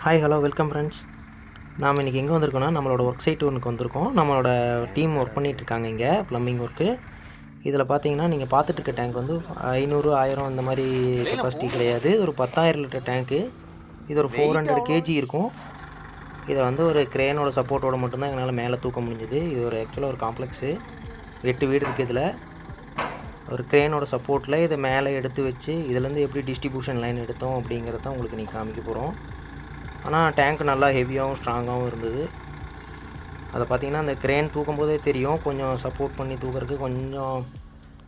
Hi hello welcome friends. நாம் இன்றைக்கி எங்கே வந்திருக்கோன்னா நம்மளோட ஒர்க் சைட் ஒன்றுக்கு வந்திருக்கோம். நம்மளோட டீம் ஒர்க் பண்ணிகிட்ருக்காங்க இங்கே ப்ளம்பிங் ஒர்க்கு. இதில் பார்த்தீங்கன்னா நீங்கள் பார்த்துட்டு இருக்க டேங்க் வந்து 500 1000 இந்த மாதிரி கெப்பாசிட்டி கிடையாது. இது ஒரு 10,000 லிட்டர் டேங்க்கு. இது ஒரு 400 kg இருக்கும். இதை வந்து ஒரு கிரேனோட சப்போர்ட்டோடு மட்டும்தான் எங்களால் மேலே தூக்க முடிஞ்சுது. இது ஒரு ஆக்சுவலாக ஒரு காம்ப்ளெக்ஸு, 8 வீடு இருக்குது. இதில் ஒரு கிரேனோட சப்போர்ட்டில் இதை மேலே எடுத்து வச்சு இதுலேருந்து எப்படி டிஸ்ட்ரிபியூஷன் லைன் எடுத்தோம் அப்படிங்கிறத உங்களுக்கு இன்றைக்கி காமிக்க போகிறோம். ஆனால் டேங்க் நல்லா ஹெவியாகவும் ஸ்ட்ராங்காகவும் இருந்தது. அதை பார்த்திங்கன்னா அந்த க்ரேன் தூக்கும்போதே தெரியும், கொஞ்சம் சப்போர்ட் பண்ணி தூக்கிறதுக்கு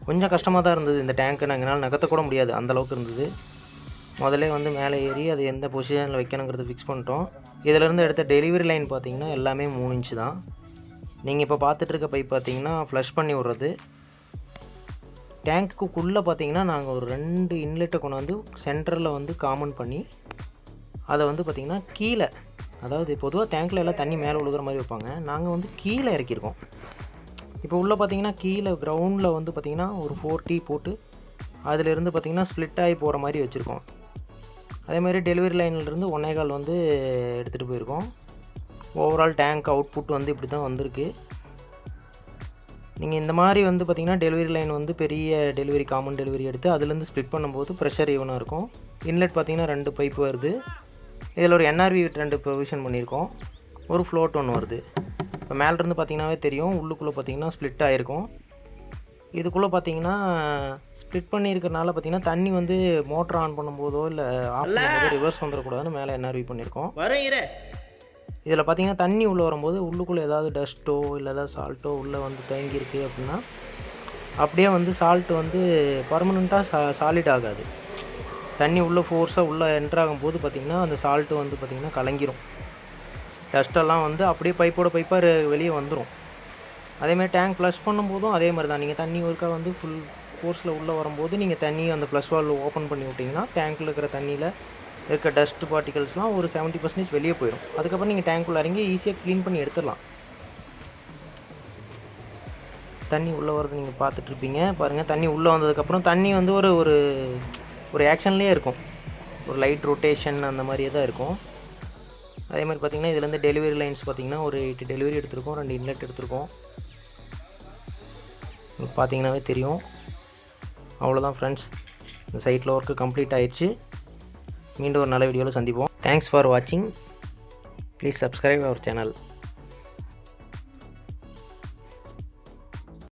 கொஞ்சம் கஷ்டமாக தான் இருந்தது. இந்த டேங்க்கு நாங்கள் நகர்த்தக்கூட முடியாது, அந்தளவுக்கு இருந்தது. முதல்ல வந்து மேலே ஏறி அது எந்த பொசிஷனில் வைக்கணுங்கிறத ஃபிக்ஸ் பண்ணிட்டோம். இதிலேருந்து எடுத்த டெலிவரி லைன் பார்த்திங்கன்னா எல்லாமே 3 இன்ச்சு தான். நீங்கள் இப்போ பார்த்துட்ருக்க பைப் பார்த்திங்கன்னா ஃப்ளஷ் பண்ணி விட்றது. டேங்க்குள்ளே பார்த்திங்கன்னா நாங்கள் ஒரு 2 இன்லெட்டை கொண்டாந்து சென்டரில் வந்து காமன் பண்ணி அதை வந்து பார்த்திங்கன்னா கீழே, அதாவது பொதுவாக டேங்க்கில் எல்லாம் தண்ணி மேலே விழுகிற மாதிரி வைப்பாங்க, நாங்கள் வந்து கீழே இறக்கியிருக்கோம். இப்போ உள்ளே பார்த்திங்கன்னா கீழே கிரவுண்டில் வந்து பார்த்திங்கன்னா ஒரு 4T போட்டு அதிலேருந்து பார்த்திங்கன்னா ஸ்ப்ளிட் ஆகி போகிற மாதிரி வச்சுருக்கோம். அதேமாதிரி டெலிவரி லைன்லேருந்து 1.25 வந்து எடுத்துகிட்டு போயிருக்கோம். ஓவரால் டேங்க் அவுட்புட் வந்து இப்படி தான் வந்திருக்கு. நீங்கள் இந்த மாதிரி வந்து பார்த்திங்கன்னா டெலிவரி லைன் வந்து பெரிய டெலிவரி காமன் டெலிவரி எடுத்து அதுலேருந்து ஸ்ப்ளிட் பண்ணும்போது ப்ரெஷர் ஈவனாக இருக்கும். இன்லெட் பார்த்திங்கன்னா 2 பைப் வருது. இதில் ஒரு NRV 2 ப்ரொவிஷன் பண்ணியிருக்கோம். ஒரு ஃப்ளோட் ஒன்று வருது. இப்போ மேலேருந்து பார்த்திங்கனாவே தெரியும், உள்ளுக்குள்ளே பார்த்திங்கன்னா ஸ்ப்ளிட் ஆகிருக்கும். இதுக்குள்ளே பார்த்திங்கன்னா ஸ்ப்ளிட் பண்ணியிருக்கிறனால பார்த்திங்கன்னா தண்ணி வந்து மோட்டர் ஆன் பண்ணும்போதோ இல்லை ஆஃப் பண்ணும்போதோ ரிவர்ஸ் வந்துடக்கூடாதுன்னு மேலே NRV பண்ணியிருக்கோம். இதில் பார்த்திங்கன்னா தண்ணி உள்ளே வரும்போது உள்ளுக்குள்ளே ஏதாவது டஸ்ட்டோ இல்லை ஏதாவது சால்ட்டோ உள்ளே வந்து தேங்கியிருக்கு அப்படின்னா அப்படியே வந்து சால்ட்டு வந்து பர்மனெண்ட்டாக சாலிட் ஆகாது. தண்ணி உள்ளே ஃபோர்ஸாக உள்ளே என்ட்ராகும்போது பார்த்திங்கன்னா அந்த சால்ட்டு வந்து பார்த்திங்கன்னா கலங்கிரும். டஸ்ட்டெல்லாம் வந்து அப்படியே பைப்பாக வெளியே வந்துடும். அதேமாதிரி டேங்க் ப்ளஷ் பண்ணும்போதும் அதே மாதிரி தான். நீங்கள் தண்ணி ஒருக்கா வந்து ஃபுல் ஃபோர்ஸில் உள்ளே வரும்போது நீங்கள் தண்ணி அந்த ப்ளஷ் வால்வ் ஓப்பன் பண்ணி விட்டிங்கன்னா டேங்க்கில் இருக்கிற தண்ணியில் இருக்க டஸ்ட் பார்ட்டிகல்ஸ்லாம் ஒரு 70% வெளியே போயிடும். அதுக்கப்புறம் நீங்கள் டேங்க்குள்ளே இறங்கி ஈஸியாக க்ளீன் பண்ணி எடுத்துடலாம். தண்ணி உள்ளே வரது நீங்கள் பார்த்துட்ருப்பீங்க பாருங்கள். தண்ணி உள்ளே வந்ததுக்கப்புறம் தண்ணி வந்து ஒரு ஆக்ஷன்லேயே இருக்கும், ஒரு லைட் ரொட்டேஷன் அந்த மாதிரியே தான் இருக்கும். அதே மாதிரி பார்த்திங்கன்னா இதுலேருந்து டெலிவரி லைன்ஸ் பார்த்திங்கன்னா ஒரு 8 டெலிவரி எடுத்திருக்கோம், 2 இன்லெட் எடுத்திருக்கோம். பார்த்திங்கனாவே தெரியும். அவ்வளோதான் ஃப்ரெண்ட்ஸ், இந்த சைட்டில் ஒர்க்கு கம்ப்ளீட் ஆயிடுச்சு. மீண்டும் ஒரு நல்ல வீடியோவில் சந்திப்போம். தேங்க்ஸ் ஃபார் வாட்சிங். Please subscribe our channel.